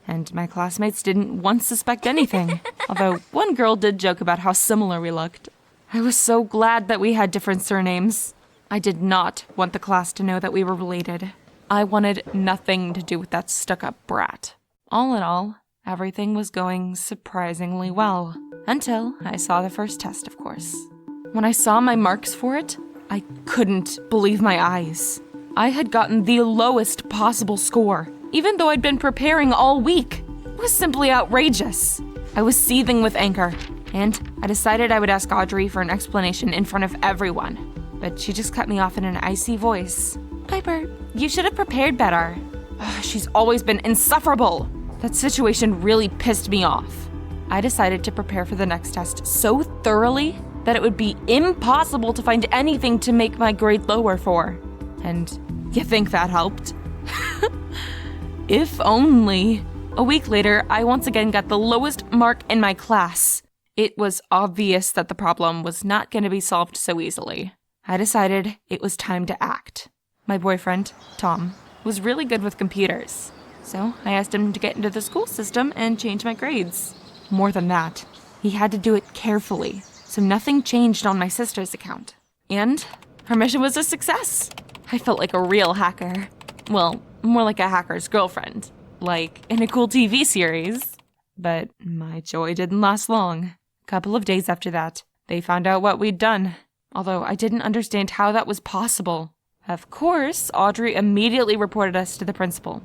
and my classmates didn't once suspect anything, although one girl did joke about how similar we looked. I was so glad that we had different surnames. I did not want the class to know that we were related. I wanted nothing to do with that stuck-up brat. All in all, everything was going surprisingly well, until I saw the first test, of course. When I saw my marks for it, I couldn't believe my eyes. I had gotten the lowest possible score, even though I'd been preparing all week. It was simply outrageous. I was seething with anger, and I decided I would ask Audrey for an explanation in front of everyone. But she just cut me off in an icy voice. "Piper, you should have prepared better." She's always been insufferable. That situation really pissed me off. I decided to prepare for the next test so thoroughly that it would be impossible to find anything to make my grade lower for. And you think that helped? If only. A week later, I once again got the lowest mark in my class. It was obvious that the problem was not going to be solved so easily. I decided it was time to act. My boyfriend, Tom, was really good with computers, so I asked him to get into the school system and change my grades. More than that, he had to do it carefully, so nothing changed on my sister's account. And her mission was a success. I felt like a real hacker. Well, more like a hacker's girlfriend, like in a cool TV series. But my joy didn't last long. A couple of days after that, they found out what we'd done, although I didn't understand how that was possible. Of course, Audrey immediately reported us to the principal.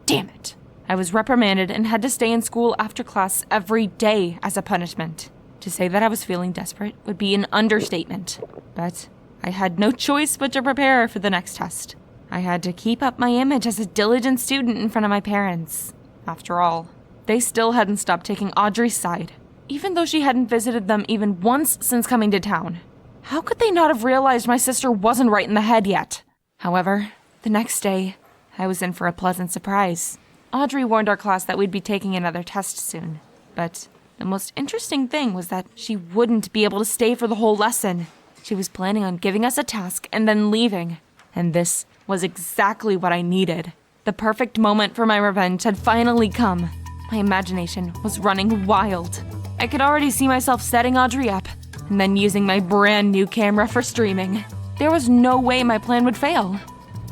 Damn it. I was reprimanded and had to stay in school after class every day as a punishment. To say that I was feeling desperate would be an understatement, but I had no choice but to prepare for the next test. I had to keep up my image as a diligent student in front of my parents. After all, they still hadn't stopped taking Audrey's side, even though she hadn't visited them even once since coming to town. How could they not have realized my sister wasn't right in the head yet? However, the next day, I was in for a pleasant surprise. Audrey warned our class that we'd be taking another test soon, but the most interesting thing was that she wouldn't be able to stay for the whole lesson. She was planning on giving us a task and then leaving, and this was exactly what I needed. The perfect moment for my revenge had finally come. My imagination was running wild. I could already see myself setting Audrey up, and then using my brand new camera for streaming. There was no way my plan would fail.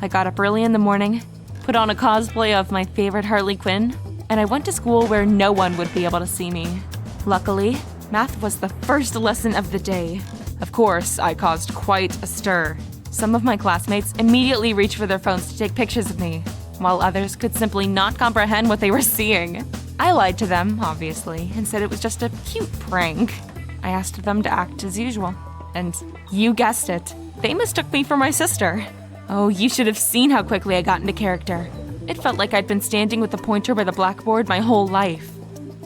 I got up early in the morning, put on a cosplay of my favorite Harley Quinn, and I went to school where no one would be able to see me. Luckily, math was the first lesson of the day. Of course, I caused quite a stir. Some of my classmates immediately reached for their phones to take pictures of me, while others could simply not comprehend what they were seeing. I lied to them, obviously, and said it was just a cute prank. I asked them to act as usual, and you guessed it, they mistook me for my sister. Oh, you should have seen how quickly I got into character. It felt like I'd been standing with the pointer by the blackboard my whole life.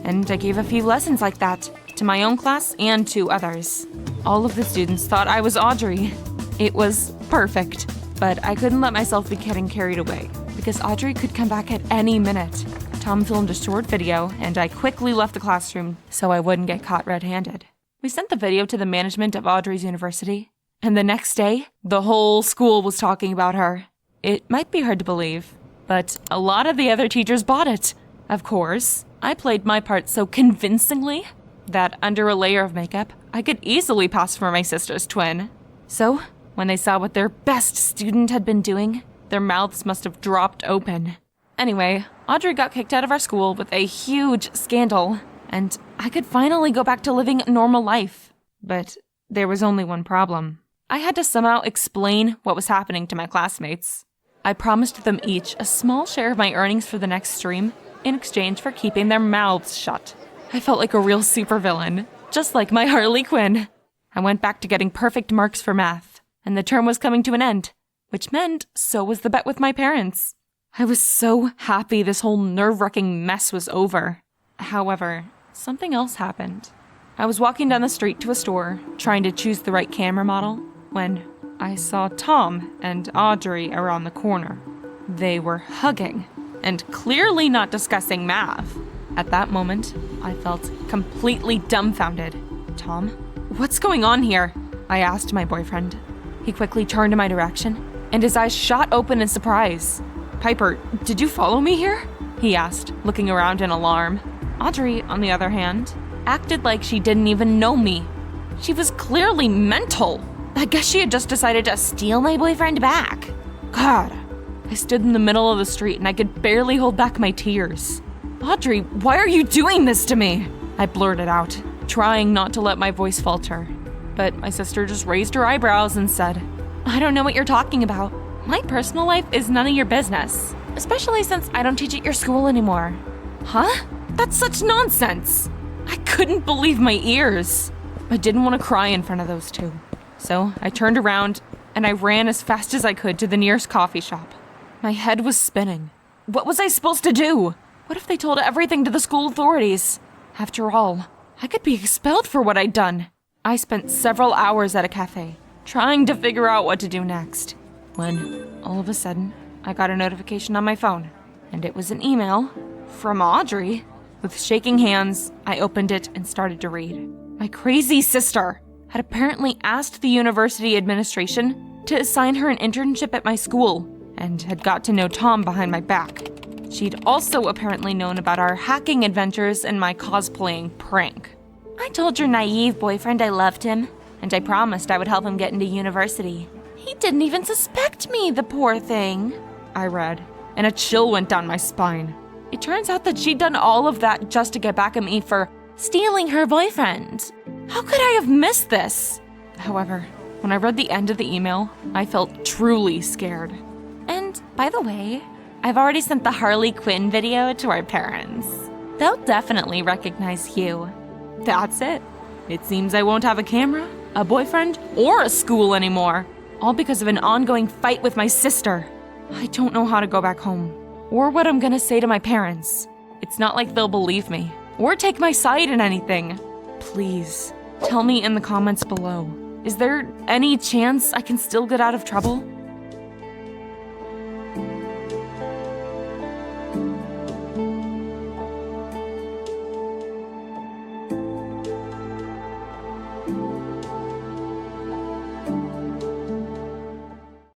And I gave a few lessons like that, to my own class and to others. All of the students thought I was Audrey. It was perfect, but I couldn't let myself be getting carried away, because Audrey could come back at any minute. Tom filmed a short video, and I quickly left the classroom so I wouldn't get caught red-handed. We sent the video to the management of Audrey's university, and the next day, the whole school was talking about her. It might be hard to believe, but a lot of the other teachers bought it. Of course, I played my part so convincingly that under a layer of makeup, I could easily pass for my sister's twin. So, when they saw what their best student had been doing, their mouths must have dropped open. Anyway, Audrey got kicked out of our school with a huge scandal, and I could finally go back to living a normal life. But there was only one problem. I had to somehow explain what was happening to my classmates. I promised them each a small share of my earnings for the next stream in exchange for keeping their mouths shut. I felt like a real supervillain, just like my Harley Quinn. I went back to getting perfect marks for math, and the term was coming to an end, which meant so was the bet with my parents. I was so happy this whole nerve-wracking mess was over. However, something else happened. I was walking down the street to a store, trying to choose the right camera model, when I saw Tom and Audrey around the corner. They were hugging, and clearly not discussing math. At that moment, I felt completely dumbfounded. "Tom, what's going on here?" I asked my boyfriend. He quickly turned in my direction, and his eyes shot open in surprise. "Piper, did you follow me here?" he asked, looking around in alarm. Audrey, on the other hand, acted like she didn't even know me. She was clearly mental. I guess she had just decided to steal my boyfriend back. God. I stood in the middle of the street and I could barely hold back my tears. Audrey, why are you doing this to me? I blurted out, trying not to let my voice falter. But my sister just raised her eyebrows and said, I don't know what you're talking about. My personal life is none of your business, especially since I don't teach at your school anymore. Huh? That's such nonsense. I couldn't believe my ears. I didn't want to cry in front of those two. So I turned around and I ran as fast as I could to the nearest coffee shop. My head was spinning. What was I supposed to do? What if they told everything to the school authorities? After all, I could be expelled for what I'd done. I spent several hours at a cafe, trying to figure out what to do next. When, all of a sudden, I got a notification on my phone, and it was an email from Audrey. With shaking hands, I opened it and started to read. My crazy sister had apparently asked the university administration to assign her an internship at my school, and had got to know Tom behind my back. She'd also apparently known about our hacking adventures and my cosplaying prank. I told your naive boyfriend I loved him, and I promised I would help him get into university. He didn't even suspect me, the poor thing, I read, and a chill went down my spine. It turns out that she'd done all of that just to get back at me for stealing her boyfriend. How could I have missed this? However, when I read the end of the email, I felt truly scared. And, by the way, I've already sent the Harley Quinn video to our parents. They'll definitely recognize you. That's it. It seems I won't have a camera, a boyfriend, or a school anymore. All because of an ongoing fight with my sister. I don't know how to go back home, or what I'm gonna say to my parents. It's not like they'll believe me, or take my side in anything. Please, tell me in the comments below. Is there any chance I can still get out of trouble?